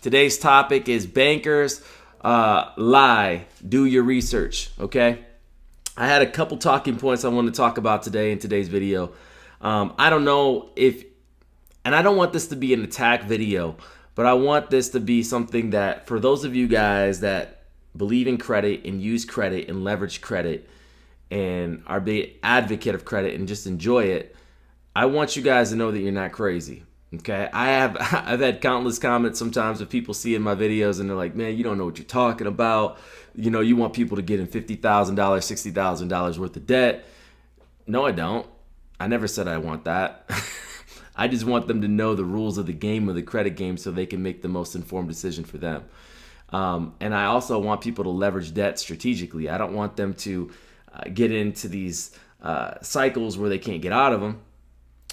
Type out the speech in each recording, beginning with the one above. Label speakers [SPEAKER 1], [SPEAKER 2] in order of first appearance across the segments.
[SPEAKER 1] Today's topic is bankers lie. Do your research, okay? I had a couple talking points I want to talk about today in today's video. I don't know if, and I don't want this to be an attack video, but I want this to be something that for those of you guys that believe in credit and use credit and leverage credit and are big advocate of credit and just enjoy it, I want you guys to know that you're not crazy. Okay, I've had countless comments sometimes of people seeing my videos and they're like, man, you don't know what you're talking about. You know, you want people to get in $50,000, $60,000 worth of debt. No, I don't. I never said I want that. I just want them to know the rules of the game, of the credit game, so they can make the most informed decision for them. And I also want people to leverage debt strategically. I don't want them to get into these cycles where they can't get out of them.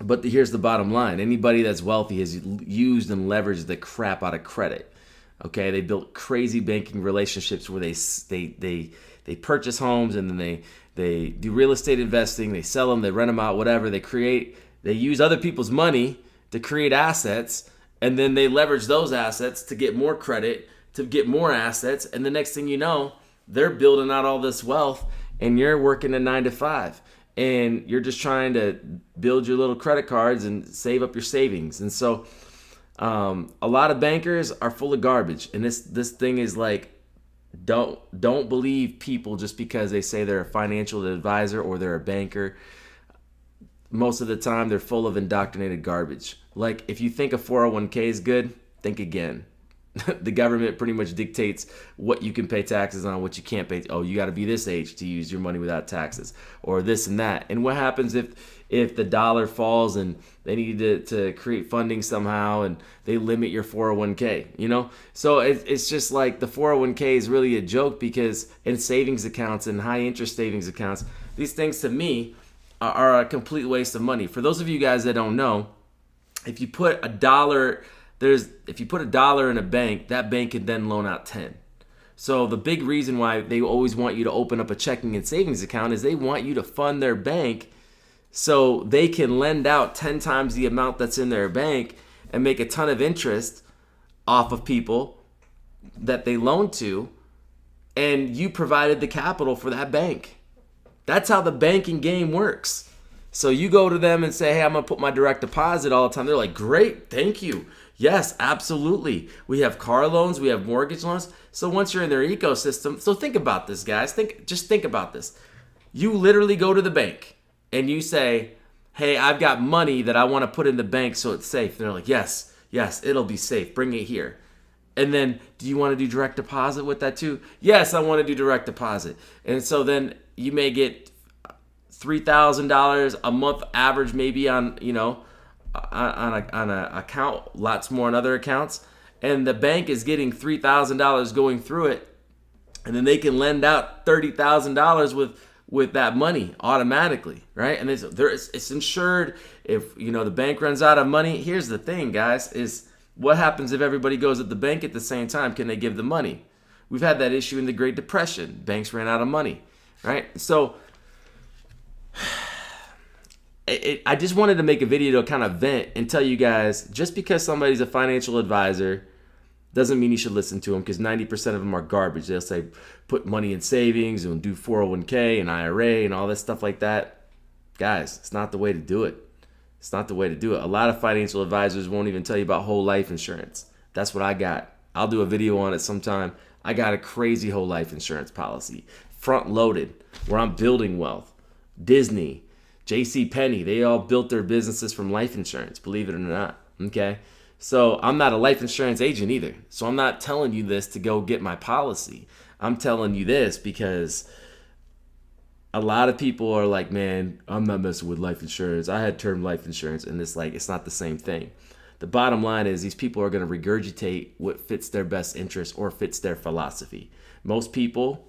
[SPEAKER 1] But here's the bottom line. Anybody that's wealthy has used and leveraged the crap out of credit. Okay, they built crazy banking relationships where they purchase homes and then they do real estate investing. They sell them, they rent them out, whatever. They use other people's money to create assets, and then they leverage those assets to get more credit, to get more assets. And the next thing you know, they're building out all this wealth, and you're working a 9 to 5. And you're just trying to build your little credit cards and save up your savings. And so a lot of bankers are full of garbage. And this thing is like, don't believe people just because they say they're a financial advisor or they're a banker. Most of the time, they're full of indoctrinated garbage. Like, if you think a 401k is good, think again. The government pretty much dictates what you can pay taxes on, what you can't pay. Oh, you got to be this age to use your money without taxes, or this and that. And what happens if the dollar falls and they need to create funding somehow and they limit your 401k, you know? So it's just like the 401k is really a joke because in savings accounts and high interest savings accounts, these things to me are a complete waste of money. For those of you guys that don't know, if you put a dollar in a bank, that bank can then loan out 10. So the big reason why they always want you to open up a checking and savings account is they want you to fund their bank so they can lend out 10 times the amount that's in their bank and make a ton of interest off of people that they loan to, and you provided the capital for that bank. That's how the banking game works. So you go to them and say, hey, I'm going to put my direct deposit all the time. They're like, great, thank you. Yes, absolutely. We have car loans, we have mortgage loans. So once you're in their ecosystem, so think about this, guys. Just think about this. You literally go to the bank and you say, hey, I've got money that I want to put in the bank so it's safe. And they're like, yes, it'll be safe. Bring it here. And then, do you want to do direct deposit with that too? Yes, I want to do direct deposit. And so then you may get $3,000 a month average, maybe on an account, lots more on other accounts, and the bank is getting $3,000 going through it, and then they can lend out $30,000 with that money automatically, right? And it's insured. If the bank runs out of money, here's the thing, guys, is what happens if everybody goes at the bank at the same time? Can they give the money? We've had that issue in the Great Depression. Banks ran out of money, right? So I just wanted to make a video to kind of vent and tell you guys, just because somebody's a financial advisor doesn't mean you should listen to them, because 90% of them are garbage. They'll say put money in savings and do 401k and IRA and all this stuff like that. Guys, it's not the way to do it. It's not the way to do it. A lot of financial advisors won't even tell you about whole life insurance. That's what I got. I'll do a video on it sometime. I got a crazy whole life insurance policy, front loaded, where I'm building wealth. Disney, J.C. Penney, they all built their businesses from life insurance, believe it or not, okay? So I'm not a life insurance agent either. So I'm not telling you this to go get my policy. I'm telling you this because a lot of people are like, man, I'm not messing with life insurance. I had term life insurance, and it's not the same thing. The bottom line is these people are going to regurgitate what fits their best interest or fits their philosophy. Most people,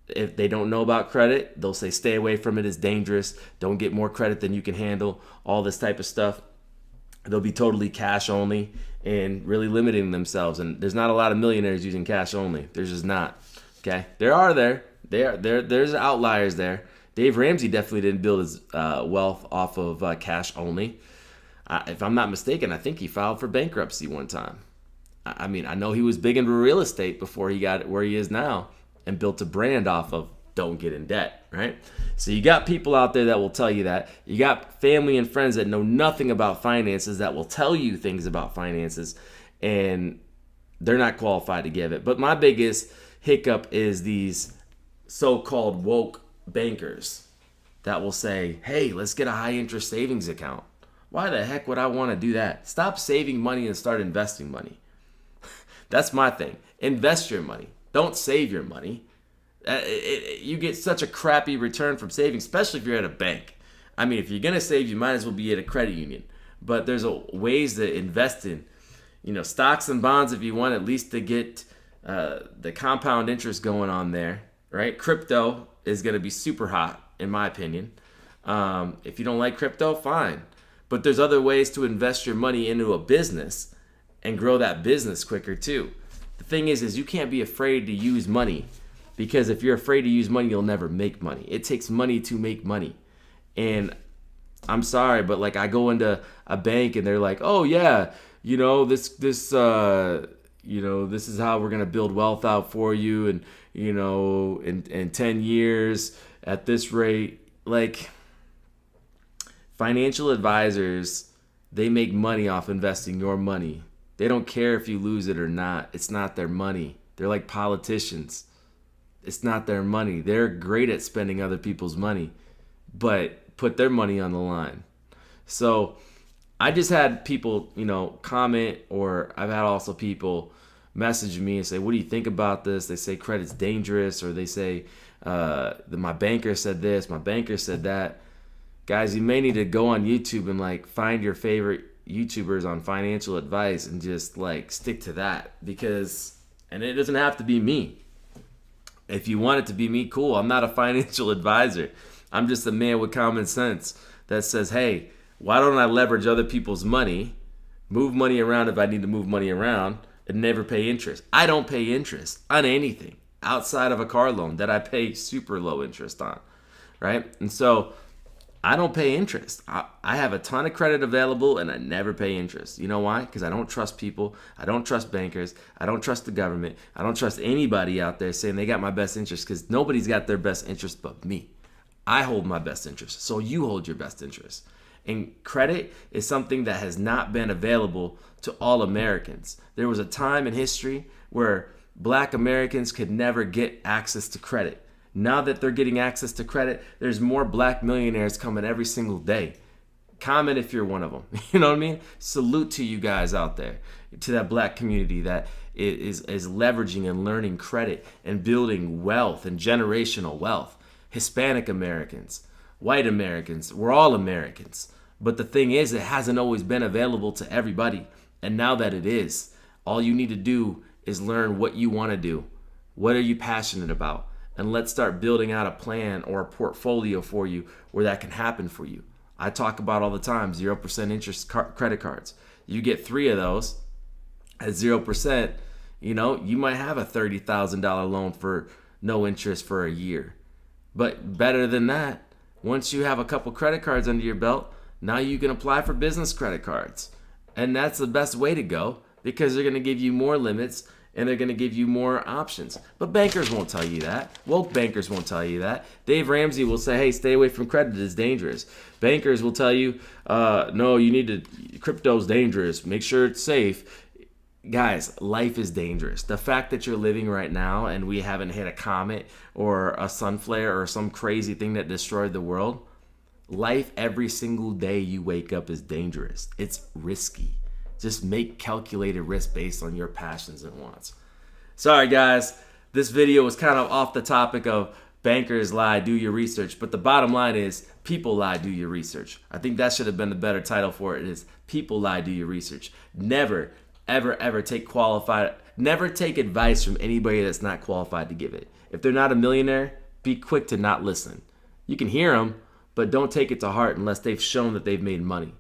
[SPEAKER 1] if they don't know about credit, they'll say stay away from it, it's dangerous, don't get more credit than you can handle, all this type of stuff. They'll be totally cash only and really limiting themselves. And there's not a lot of millionaires using cash only. There's just not. Okay, there's outliers there. Dave Ramsey definitely didn't build his wealth off of cash only. If I'm not mistaken, I think he filed for bankruptcy one time. I mean, I know he was big into real estate before he got where he is now and built a brand off of don't get in debt, right? So you got people out there that will tell you that. You got family and friends that know nothing about finances that will tell you things about finances, and they're not qualified to give it. But my biggest hiccup is these so-called woke bankers that will say, hey, let's get a high interest savings account. Why the heck would I want to do that? Stop saving money and start investing money. That's my thing. Invest your money. Don't save your money. You get such a crappy return from saving, especially if you're at a bank. I mean, if you're going to save, you might as well be at a credit union. But there's ways to invest in, stocks and bonds if you want at least to get the compound interest going on there, right? Crypto is going to be super hot, in my opinion. If you don't like crypto, fine. But there's other ways to invest your money into a business and grow that business quicker too. The thing is you can't be afraid to use money, because if you're afraid to use money, you'll never make money. It takes money to make money. And I'm sorry, but like I go into a bank and they're like, oh yeah, this is how we're gonna build wealth out for you, and in 10 years at this rate. Like, financial advisors, they make money off investing your money. They don't care if you lose it or not. It's not their money. They're like politicians. It's not their money. They're great at spending other people's money, but put their money on the line. So I just had people, comment, or I've had also people message me and say, what do you think about this? They say credit's dangerous, or they say, my banker said this, my banker said that. Guys, you may need to go on YouTube and find your favorite YouTubers on financial advice and just stick to that, and it doesn't have to be me. If you want it to be me, cool. I'm not a financial advisor. I'm just a man with common sense that says, hey, why don't I leverage other people's money, move money around if I need to move money around, and never pay interest? I don't pay interest on anything outside of a car loan that I pay super low interest on, right? And so I don't pay interest. I have a ton of credit available and I never pay interest. You know why? Because I don't trust people. I don't trust bankers. I don't trust the government. I don't trust anybody out there saying they got my best interest, because nobody's got their best interest but me. I hold my best interest, so you hold your best interest. And credit is something that has not been available to all Americans. There was a time in history where Black Americans could never get access to credit. Now that they're getting access to credit, there's more Black millionaires coming every single day. Comment if you're one of them. You know what I mean? Salute to you guys out there, to that Black community that is leveraging and learning credit and building wealth and generational wealth. Hispanic Americans, white Americans, we're all Americans. But the thing is, it hasn't always been available to everybody. And now that it is, all you need to do is learn what you want to do. What are you passionate about? And let's start building out a plan or a portfolio for you where that can happen for you. I talk about all the time, 0% interest credit cards. You get 3 of those at 0%, you might have a $30,000 loan for no interest for a year. But better than that, once you have a couple credit cards under your belt, now you can apply for business credit cards. And that's the best way to go, because they're going to give you more limits and they're going to give you more options. But bankers won't tell you that. Woke bankers won't tell you that. Dave Ramsey will say, hey, stay away from credit, it's dangerous. Bankers will tell you, no, crypto's dangerous. Make sure it's safe. Guys, life is dangerous. The fact that you're living right now and we haven't hit a comet or a sun flare or some crazy thing that destroyed the world, life every single day you wake up is dangerous. It's risky. Just make calculated risk based on your passions and wants. Sorry guys, this video was kind of off the topic of bankers lie, do your research. But the bottom line is people lie, do your research. I think that should have been the better title for it, is people lie, do your research. Never, ever take advice from anybody that's not qualified to give it. If they're not a millionaire, be quick to not listen. You can hear them, but don't take it to heart unless they've shown that they've made money,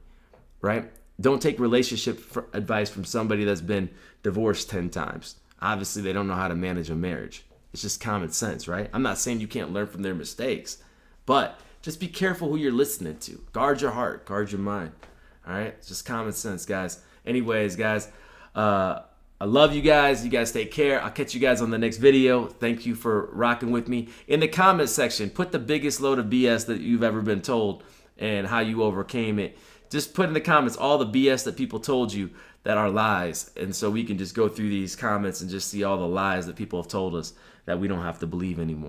[SPEAKER 1] right? Don't take relationship advice from somebody that's been divorced 10 times. Obviously, they don't know how to manage a marriage. It's just common sense, right? I'm not saying you can't learn from their mistakes, but just be careful who you're listening to. Guard your heart, guard your mind, all right? It's just common sense, guys. Anyways, guys, I love you guys. You guys take care. I'll catch you guys on the next video. Thank you for rocking with me. In the comment section, put the biggest load of BS that you've ever been told and how you overcame it. Just put in the comments all the BS that people told you that are lies. And so we can just go through these comments and just see all the lies that people have told us that we don't have to believe anymore.